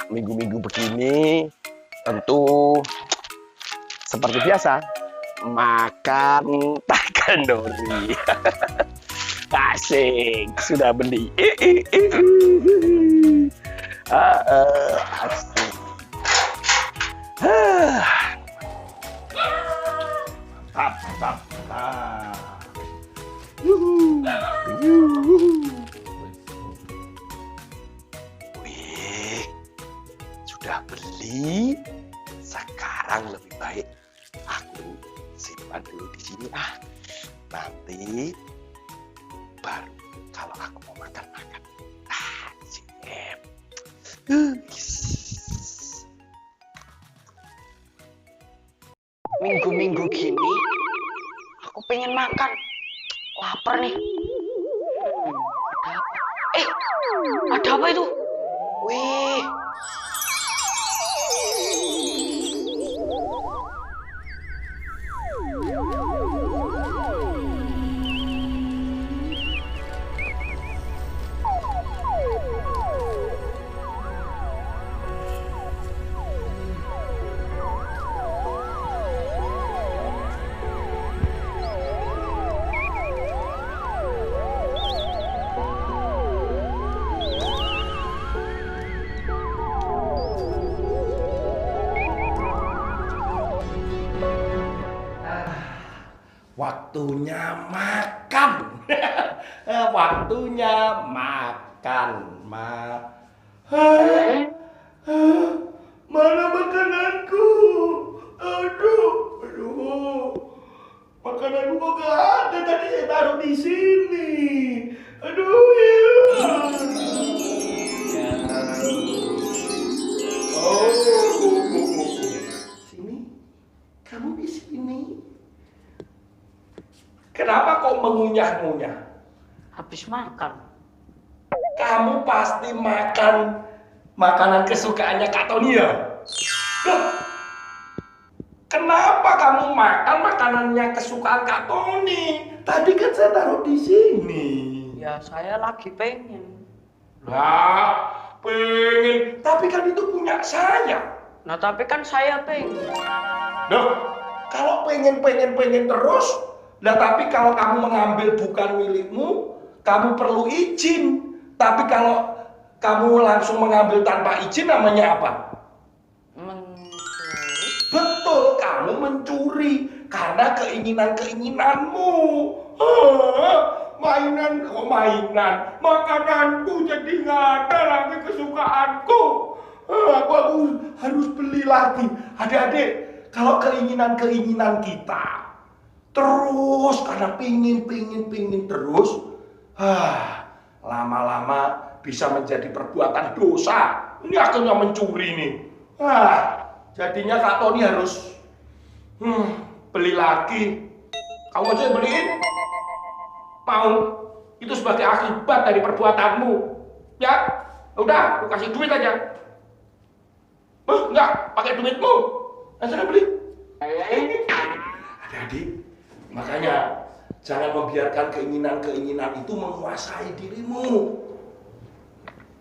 Minggu-minggu begini tentu seperti biasa makan takanori. Asik, sudah beli. Asik. Mantap. Wih, sudah beli. Sekarang lebih baik aku simpan dulu di sini. Nanti baru kalau aku mau makan. Sip. Minggu-minggu gini aku pengen makan, lapar nih. Ada apa itu? Wih, Waktunya makan. Waktunya makan. Mana makananku? Aduh. Makananku kok gak ada, tadi saya taruh di sini. Aduh. Sini. Kamu di sini. Kenapa kau mengunyah-ngunyah? habis makan. Kamu pasti makan makanan kesukaannya Kak Tony ya? Loh, kenapa kamu makan makanannya kesukaan Kak Tony? Tadi kan saya taruh di sini. Ya saya lagi pengen. Lah, pengen. Tapi kan itu punya saya. Nah tapi kan saya pengen. Loh, kalau pengen terus, lah tapi kalau kamu mengambil bukan milikmu, kamu perlu izin. Tapi kalau kamu langsung mengambil tanpa izin namanya apa? Mencuri. Betul, kamu mencuri karena keinginanmu. Mainan, makananku jadi nggak ada lagi kesukaanku. Aku harus beli lagi. Adik-adik, kalau keinginan kita terus karena pingin terus, lama-lama bisa menjadi perbuatan dosa. Ini akhirnya mencuri nih. Jadinya Kak Tony harus beli lagi. Kamu aja yang beliin? Mau? Itu sebagai akibat dari perbuatanmu. Ya, udah, aku kasih duit aja. Enggak, pakai duitmu. Saya beli. Adik-adik, makanya jangan membiarkan keinginan itu menguasai dirimu.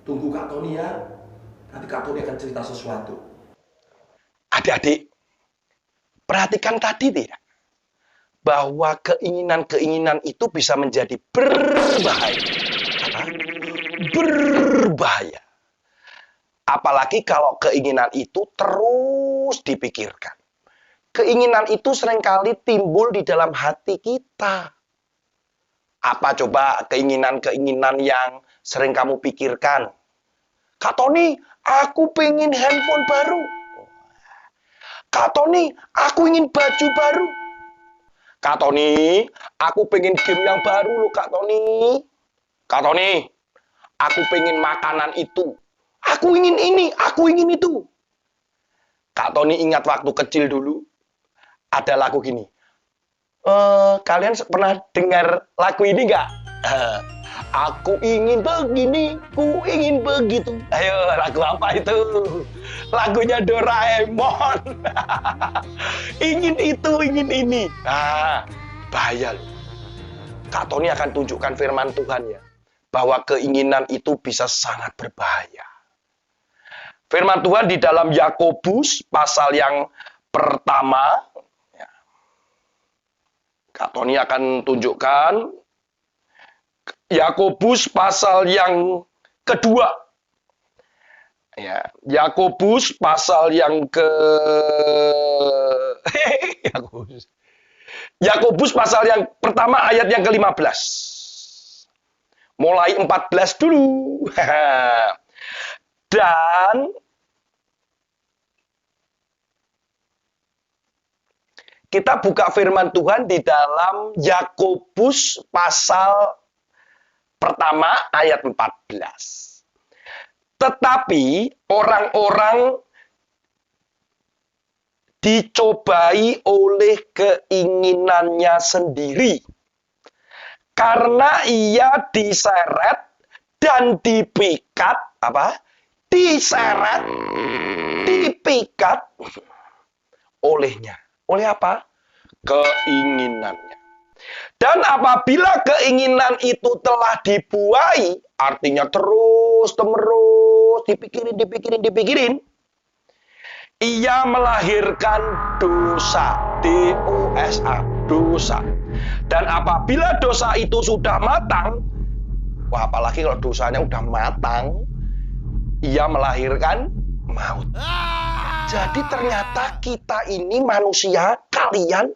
Tunggu Kak Tony ya. Nanti Kak Tony akan cerita sesuatu. Adik-adik, perhatikan tadi tidak? Bahwa keinginan itu bisa menjadi berbahaya. Berbahaya. Apalagi kalau keinginan itu terus dipikirkan. Keinginan itu seringkali timbul di dalam hati kita. Apa coba keinginan yang sering kamu pikirkan? Kak Tony, aku pengen handphone baru. Kak Tony, aku ingin baju baru. Kak Tony, aku pengen game yang baru loh Kak Tony. Kak Tony, aku pengen makanan itu. Aku ingin ini, aku ingin itu. Kak Tony ingat waktu kecil dulu, ada lagu gini. Kalian pernah dengar lagu ini nggak? Aku ingin begini, ku ingin begitu. Ayo, lagu apa itu? Lagunya Doraemon. Ingin itu, ingin ini. Bahaya loh. Kak Tony akan tunjukkan firman Tuhan ya. bahwa keinginan itu bisa sangat berbahaya. Firman Tuhan di dalam Yakobus pasal yang pertama, Kak Tony akan tunjukkan, Yakobus pasal yang kedua. Ya, Yakobus pasal yang Yakobus pasal yang pertama ayat yang ke-15. Mulai 14 dulu. Dan kita buka firman Tuhan di dalam Yakobus pasal pertama ayat 14. Tetapi orang-orang dicobai oleh keinginannya sendiri. Karena ia diseret dan dipikat, diseret, dipikat olehnya. Oleh apa? Keinginannya. Dan apabila keinginan itu telah dibuai, artinya terus-menerus dipikirin, ia melahirkan dosa, D-O-S-A, dosa. Dan apabila dosa itu sudah matang, wah apalagi kalau dosanya udah matang, ia melahirkan maut. Jadi ternyata kita ini manusia, kalian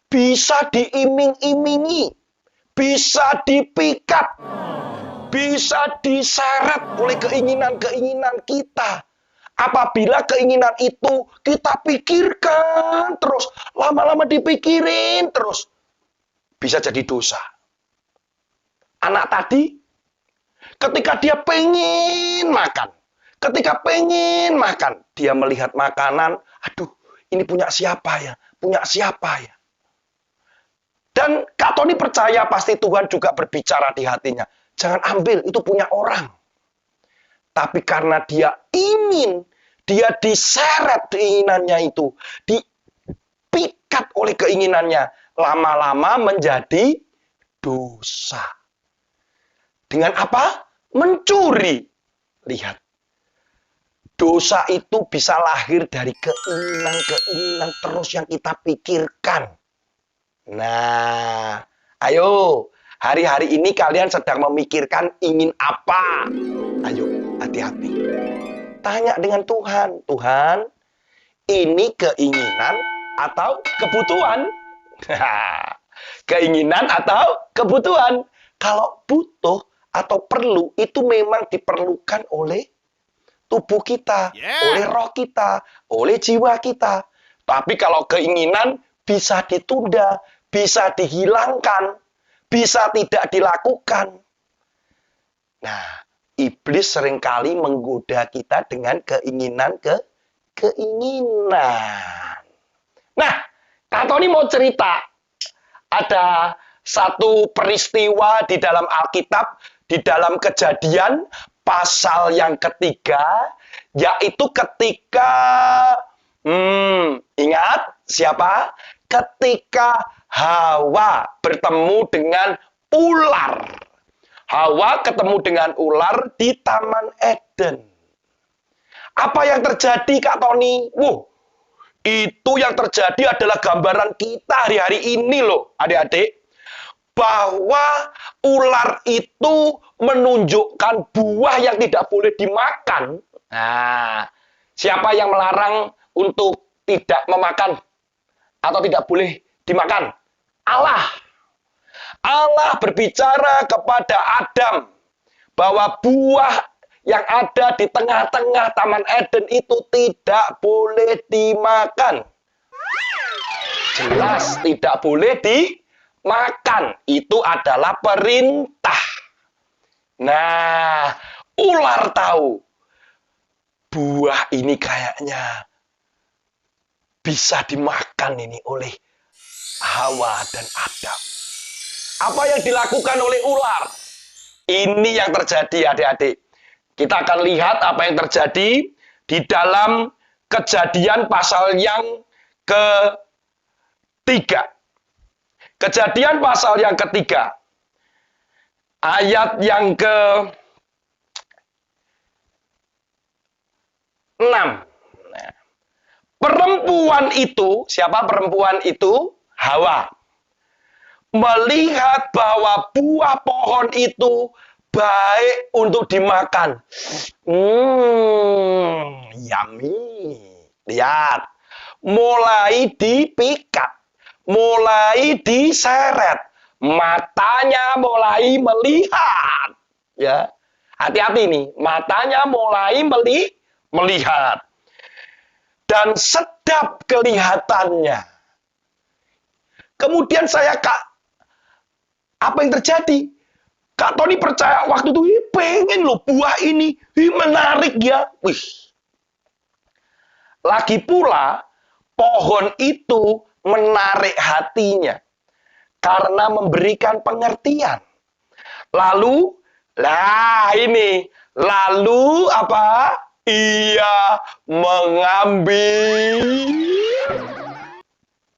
bisa diiming-imingi, bisa dipikat, bisa diseret oleh keinginan-keinginan kita. Apabila keinginan itu kita pikirkan terus, lama-lama dipikirin terus, bisa jadi dosa. Anak tadi, ketika dia pengen makan, dia melihat makanan, aduh, ini punya siapa ya? Punya siapa ya? Dan Kak Tony percaya pasti Tuhan juga berbicara di hatinya. Jangan ambil, itu punya orang. Tapi karena dia ingin, dia diseret keinginannya itu, dipikat oleh keinginannya, lama-lama menjadi dosa. Dengan apa? Mencuri. Lihat. Dosa itu bisa lahir dari keinginan-keinginan terus yang kita pikirkan. Nah, ayo, hari-hari ini kalian sedang memikirkan ingin apa? Ayo, hati-hati. Tanya dengan Tuhan. Tuhan, ini keinginan atau kebutuhan? Keinginan atau kebutuhan? Kalau butuh atau perlu, itu memang diperlukan oleh tubuh kita, oleh roh kita, oleh jiwa kita. Tapi kalau keinginan bisa ditunda, bisa dihilangkan, bisa tidak dilakukan. Nah, iblis seringkali menggoda kita dengan keinginan. Nah, Kak Tony mau cerita. Ada satu peristiwa di dalam Alkitab, di dalam Kejadian pasal yang ketiga, yaitu ketika, ingat siapa? Ketika Hawa bertemu dengan ular. Hawa ketemu dengan ular di Taman Eden. Apa yang terjadi, Kak Tony? Itu yang terjadi adalah gambaran kita hari-hari ini loh, adik-adik. Bahwa ular itu menunjukkan buah yang tidak boleh dimakan. Nah, siapa yang melarang untuk tidak memakan atau tidak boleh dimakan? Allah. Allah berbicara kepada Adam bahwa buah yang ada di tengah-tengah Taman Eden itu tidak boleh dimakan. Jelas tidak boleh dimakan. Itu adalah perintah. Nah, ular tahu buah ini kayaknya bisa dimakan ini oleh Hawa dan Adam. Apa yang dilakukan oleh ular? Ini yang terjadi, adik-adik. Kita akan lihat apa yang terjadi di dalam Kejadian pasal yang ketiga. Kejadian pasal yang ketiga. Ayat yang ke-6. Perempuan itu, siapa perempuan itu? Hawa. Melihat bahwa buah pohon itu baik untuk dimakan. Yummy. Lihat. Mulai dipikat. Mulai diseret. Matanya mulai melihat. Ya. Hati-hati nih. Matanya mulai melihat. Dan sedap kelihatannya. Kemudian apa yang terjadi? Kak Tony percaya waktu itu, pengen loh buah ini, menarik ya. Wih. Lagi pula, pohon itu menarik hatinya. Karena memberikan pengertian. Lalu apa? Ia mengambil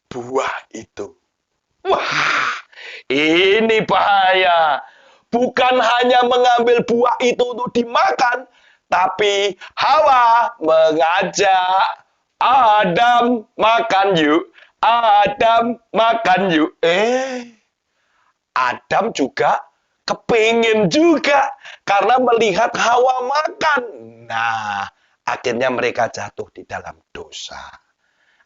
buah itu. Wah, ini bahaya. Bukan hanya mengambil buah itu untuk dimakan, tapi Hawa mengajak Adam makan yuk. Adam makan yuk. Adam juga kepingin juga karena melihat Hawa makan. Nah, akhirnya mereka jatuh di dalam dosa.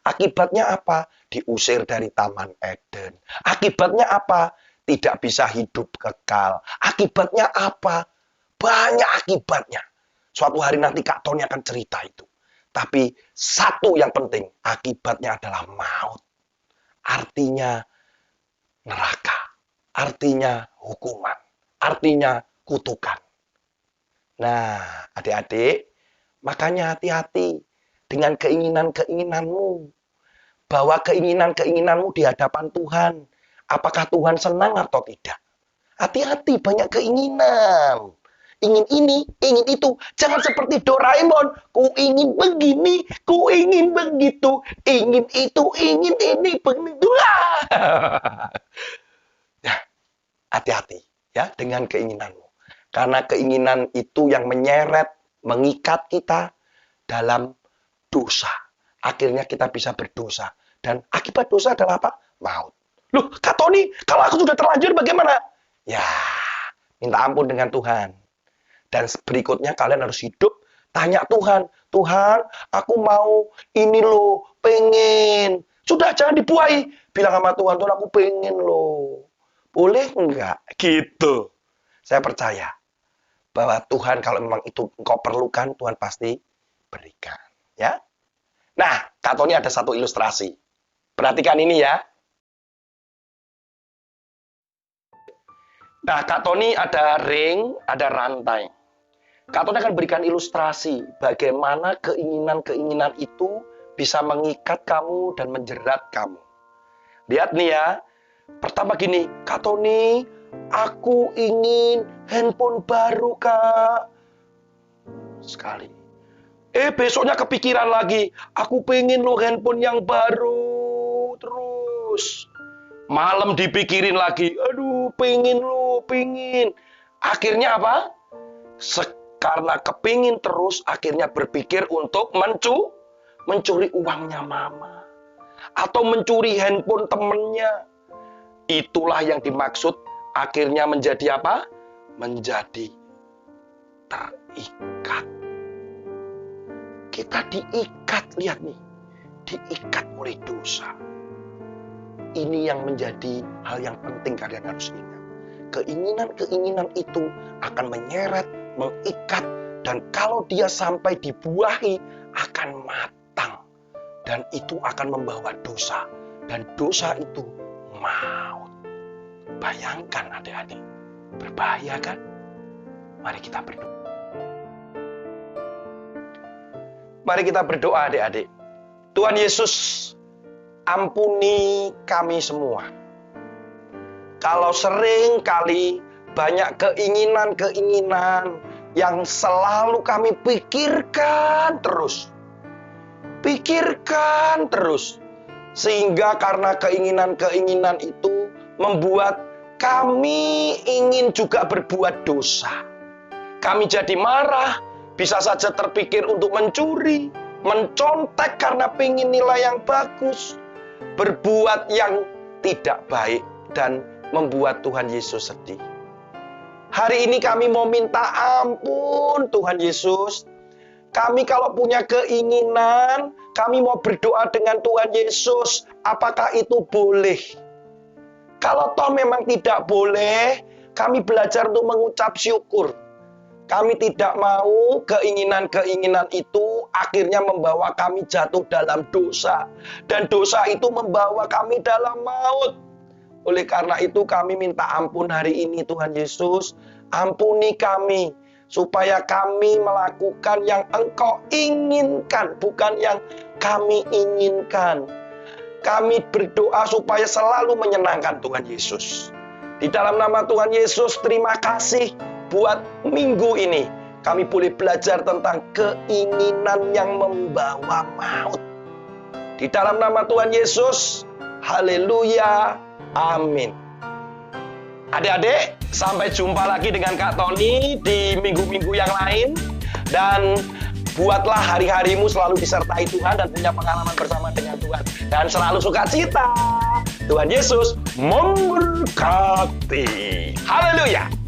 Akibatnya apa? Diusir dari Taman Eden. Akibatnya apa? Tidak bisa hidup kekal. Akibatnya apa? Banyak akibatnya. Suatu hari nanti Kak Tony akan cerita itu. Tapi satu yang penting, akibatnya adalah maut. Artinya neraka. Artinya hukuman. Artinya kutukan. Nah, adik-adik, makanya hati-hati dengan keinginan-keinginanmu. Bahwa keinginan-keinginanmu di hadapan Tuhan. Apakah Tuhan senang atau tidak? Hati-hati, banyak keinginan. Ingin ini, ingin itu. Jangan seperti Doraemon. Ku ingin begini, ku ingin begitu. Ingin itu, ingin ini, begitu. Ya, hati-hati ya dengan keinginanmu. Karena keinginan itu yang menyeret, mengikat kita dalam dosa. Akhirnya kita bisa berdosa. Dan akibat dosa adalah apa? Maut. Loh, Kak Tony, kalau aku sudah terlanjur bagaimana? Ya, minta ampun dengan Tuhan. Dan berikutnya kalian harus hidup, tanya Tuhan. Tuhan, aku mau ini loh, pengen. Sudah, jangan dibuai. Bilang sama Tuhan, Tuhan aku pengen loh. Boleh enggak? Gitu. Saya percaya bahwa Tuhan kalau memang itu engkau perlukan, Tuhan pasti berikan. Ya. Nah, Kak Tony ada satu ilustrasi. Perhatikan ini ya. Nah, Kak Tony ada ring, ada rantai. Kak Tony akan berikan ilustrasi bagaimana keinginan-keinginan itu bisa mengikat kamu dan menjerat kamu. Lihat nih ya. Pertama gini, Kak Tony, aku ingin handphone baru, Kak. Sekali. Besoknya kepikiran lagi, aku pengen lo handphone yang baru. Terus. Malam dipikirin lagi, aduh pengen lo, pengen. Akhirnya apa? Karena kepingin terus, akhirnya berpikir untuk mencuri uangnya mama. Atau mencuri handphone temennya. Itulah yang dimaksud akhirnya menjadi apa? Menjadi terikat. Kita diikat, lihat nih. Diikat oleh dosa. Ini yang menjadi hal yang penting kalian harus ingat. Keinginan-keinginan itu akan menyeret, mengikat, dan kalau dia sampai dibuahi, akan matang. Dan itu akan membawa dosa. Dan dosa itu maut. Bayangkan adik-adik, berbahaya kan? Mari kita berdoa. Mari kita berdoa adik-adik. Tuhan Yesus, ampuni kami semua. Kalau sering kali banyak keinginan-keinginan yang selalu kami pikirkan terus. Pikirkan terus. Sehingga karena keinginan-keinginan itu membuat kami ingin juga berbuat dosa. Kami jadi marah, bisa saja terpikir untuk mencuri, mencontek karena ingin nilai yang bagus, berbuat yang tidak baik, dan membuat Tuhan Yesus sedih. Hari ini kami mau minta ampun Tuhan Yesus. Kami kalau punya keinginan, kami mau berdoa dengan Tuhan Yesus. Apakah itu boleh? Kalau toh memang tidak boleh, kami belajar untuk mengucap syukur. Kami tidak mau keinginan-keinginan itu akhirnya membawa kami jatuh dalam dosa. Dan dosa itu membawa kami dalam maut. Oleh karena itu kami minta ampun hari ini Tuhan Yesus. Ampuni kami. Supaya kami melakukan yang Engkau inginkan. Bukan yang kami inginkan. Kami berdoa supaya selalu menyenangkan Tuhan Yesus. Di dalam nama Tuhan Yesus, terima kasih. Buat minggu ini, kami boleh belajar tentang keinginan yang membawa maut. Di dalam nama Tuhan Yesus, haleluya, amin. Adik-adik, sampai jumpa lagi dengan Kak Tony di minggu-minggu yang lain. Dan buatlah hari-harimu selalu disertai Tuhan dan punya pengalaman bersama dengan Tuhan. Dan selalu sukacita. Tuhan Yesus memberkati. Haleluya.